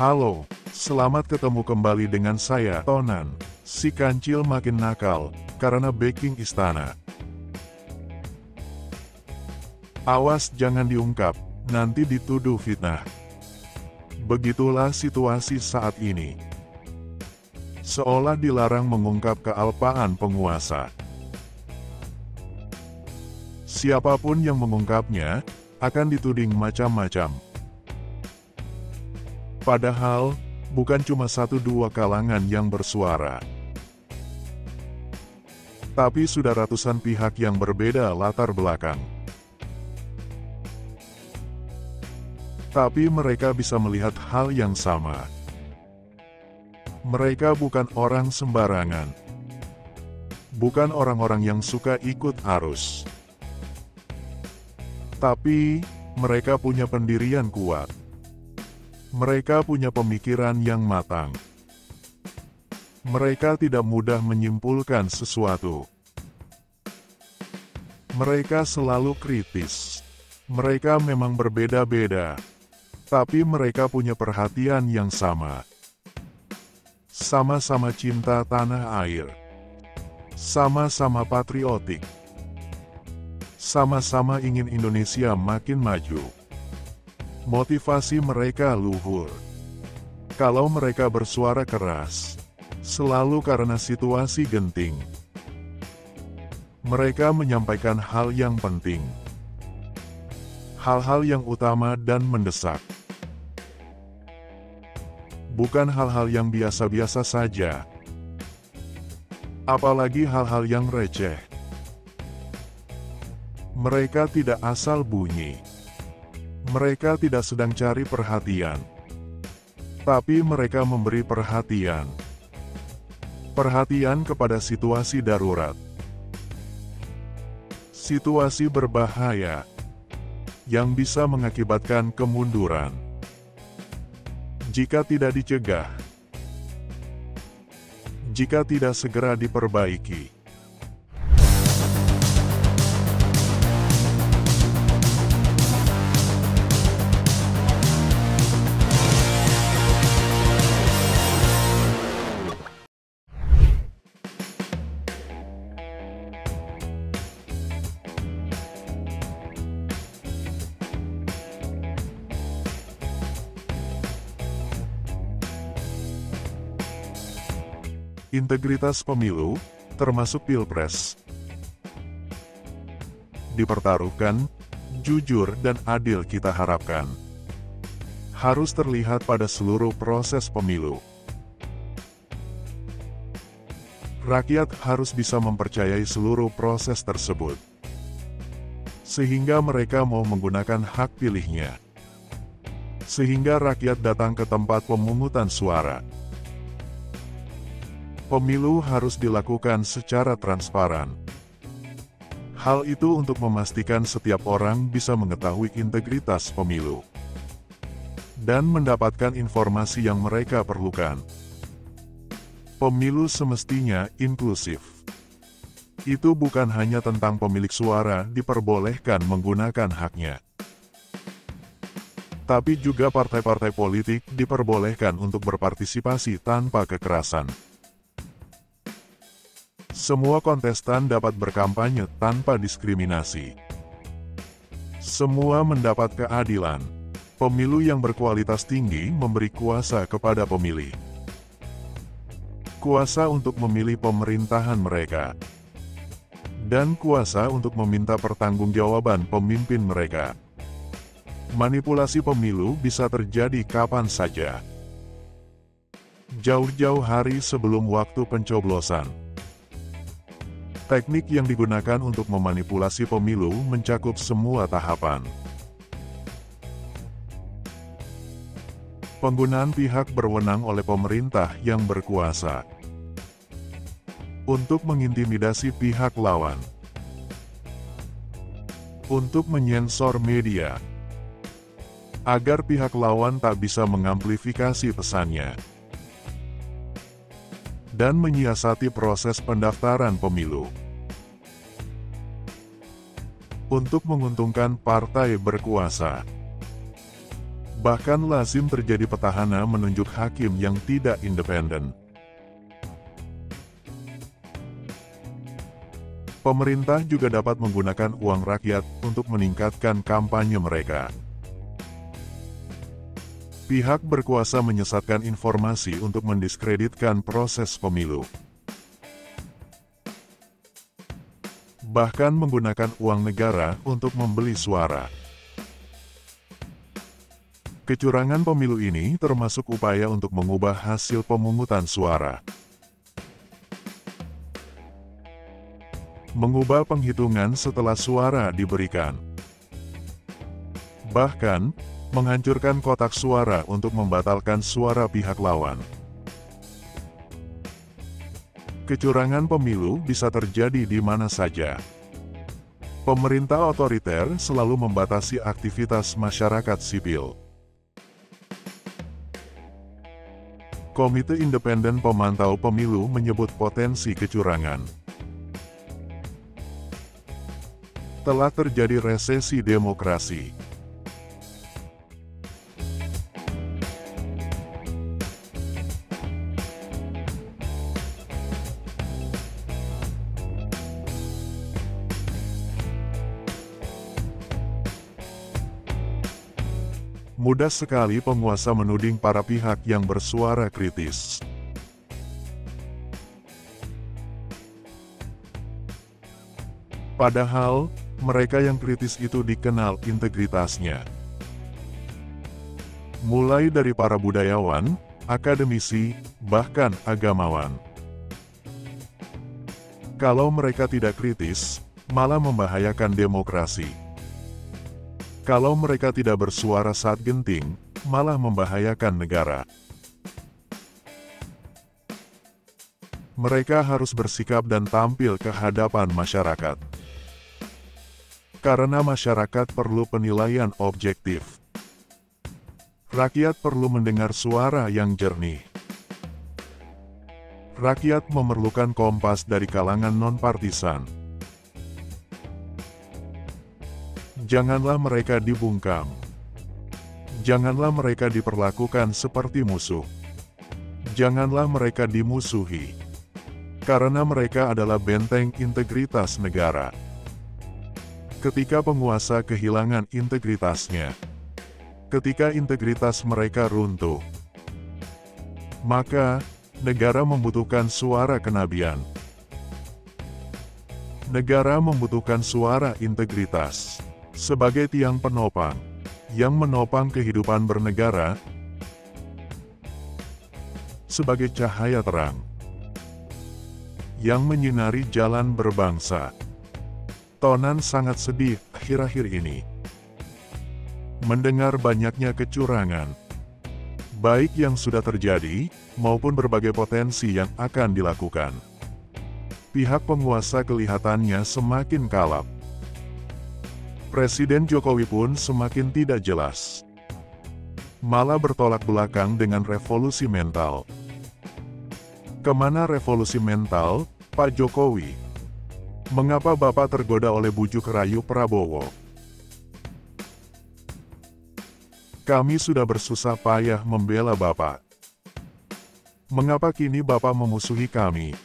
Halo, selamat ketemu kembali dengan saya, Tonan. Si kancil makin nakal, karena backing istana. Awas jangan diungkap, nanti dituduh fitnah. Begitulah situasi saat ini. Seolah dilarang mengungkap kealpaan penguasa. Siapapun yang mengungkapnya, akan dituding macam-macam. Padahal, bukan cuma 1-2 kalangan yang bersuara. Tapi sudah ratusan pihak yang berbeda latar belakang. Tapi mereka bisa melihat hal yang sama. Mereka bukan orang sembarangan. Bukan orang-orang yang suka ikut arus. Tapi, mereka punya pendirian kuat. Mereka punya pemikiran yang matang. Mereka tidak mudah menyimpulkan sesuatu. Mereka selalu kritis. Mereka memang berbeda-beda. Tapi mereka punya perhatian yang sama. Sama-sama cinta tanah air. Sama-sama patriotik. Sama-sama ingin Indonesia makin maju. Motivasi mereka luhur. Kalau mereka bersuara keras, selalu karena situasi genting. Mereka menyampaikan hal yang penting. Hal-hal yang utama dan mendesak. Bukan hal-hal yang biasa-biasa saja. Apalagi hal-hal yang receh. Mereka tidak asal bunyi. Mereka tidak sedang cari perhatian. Tapi mereka memberi perhatian. Perhatian kepada situasi darurat. Situasi berbahaya. Yang bisa mengakibatkan kemunduran. Jika tidak dicegah. Jika tidak segera diperbaiki. Integritas pemilu, termasuk Pilpres, dipertaruhkan, jujur dan adil kita harapkan. Harus terlihat pada seluruh proses pemilu. Rakyat harus bisa mempercayai seluruh proses tersebut. Sehingga mereka mau menggunakan hak pilihnya. Sehingga rakyat datang ke tempat pemungutan suara. Pemilu harus dilakukan secara transparan. Hal itu untuk memastikan setiap orang bisa mengetahui integritas pemilu. Dan mendapatkan informasi yang mereka perlukan. Pemilu semestinya inklusif. Itu bukan hanya tentang pemilik suara diperbolehkan menggunakan haknya. Tapi juga partai-partai politik diperbolehkan untuk berpartisipasi tanpa kekerasan. Semua kontestan dapat berkampanye tanpa diskriminasi. Semua mendapat keadilan. Pemilu yang berkualitas tinggi memberi kuasa kepada pemilih. Kuasa untuk memilih pemerintahan mereka. Dan kuasa untuk meminta pertanggungjawaban pemimpin mereka. Manipulasi pemilu bisa terjadi kapan saja. Jauh-jauh hari sebelum waktu pencoblosan. Teknik yang digunakan untuk memanipulasi pemilu mencakup semua tahapan. Penggunaan pihak berwenang oleh pemerintah yang berkuasa. Untuk mengintimidasi pihak lawan. Untuk menyensor media. Agar pihak lawan tak bisa mengamplifikasi pesannya. Dan menyiasati proses pendaftaran pemilu. Untuk menguntungkan partai berkuasa. Bahkan lazim terjadi petahana menunjuk hakim yang tidak independen. Pemerintah juga dapat menggunakan uang rakyat untuk meningkatkan kampanye mereka. Pihak berkuasa menyesatkan informasi untuk mendiskreditkan proses pemilu. Bahkan menggunakan uang negara untuk membeli suara. Kecurangan pemilu ini termasuk upaya untuk mengubah hasil pemungutan suara. Mengubah penghitungan setelah suara diberikan. Bahkan, menghancurkan kotak suara untuk membatalkan suara pihak lawan. Kecurangan pemilu bisa terjadi di mana saja. Pemerintah otoriter selalu membatasi aktivitas masyarakat sipil. Komite Independen Pemantau Pemilu menyebut potensi kecurangan. Telah terjadi resesi demokrasi. Mudah sekali penguasa menuding para pihak yang bersuara kritis. Padahal, mereka yang kritis itu dikenal integritasnya. Mulai dari para budayawan, akademisi, bahkan agamawan. Kalau mereka tidak kritis, malah membahayakan demokrasi. Kalau mereka tidak bersuara saat genting, malah membahayakan negara. Mereka harus bersikap dan tampil ke hadapan masyarakat. Karena masyarakat perlu penilaian objektif. Rakyat perlu mendengar suara yang jernih. Rakyat memerlukan kompas dari kalangan non-partisan. Janganlah mereka dibungkam. Janganlah mereka diperlakukan seperti musuh. Janganlah mereka dimusuhi. Karena mereka adalah benteng integritas negara. Ketika penguasa kehilangan integritasnya, ketika integritas mereka runtuh, maka negara membutuhkan suara kenabian. Negara membutuhkan suara integritas sebagai tiang penopang yang menopang kehidupan bernegara, sebagai cahaya terang yang menyinari jalan berbangsa. Tonan sangat sedih akhir-akhir ini mendengar banyaknya kecurangan, baik yang sudah terjadi maupun berbagai potensi yang akan dilakukan. Pihak penguasa kelihatannya semakin kalap. Presiden Jokowi pun semakin tidak jelas. Malah bertolak belakang dengan revolusi mental. Kemana revolusi mental, Pak Jokowi? Mengapa Bapak tergoda oleh bujuk rayu Prabowo? Kami sudah bersusah payah membela Bapak. Mengapa kini Bapak memusuhi kami?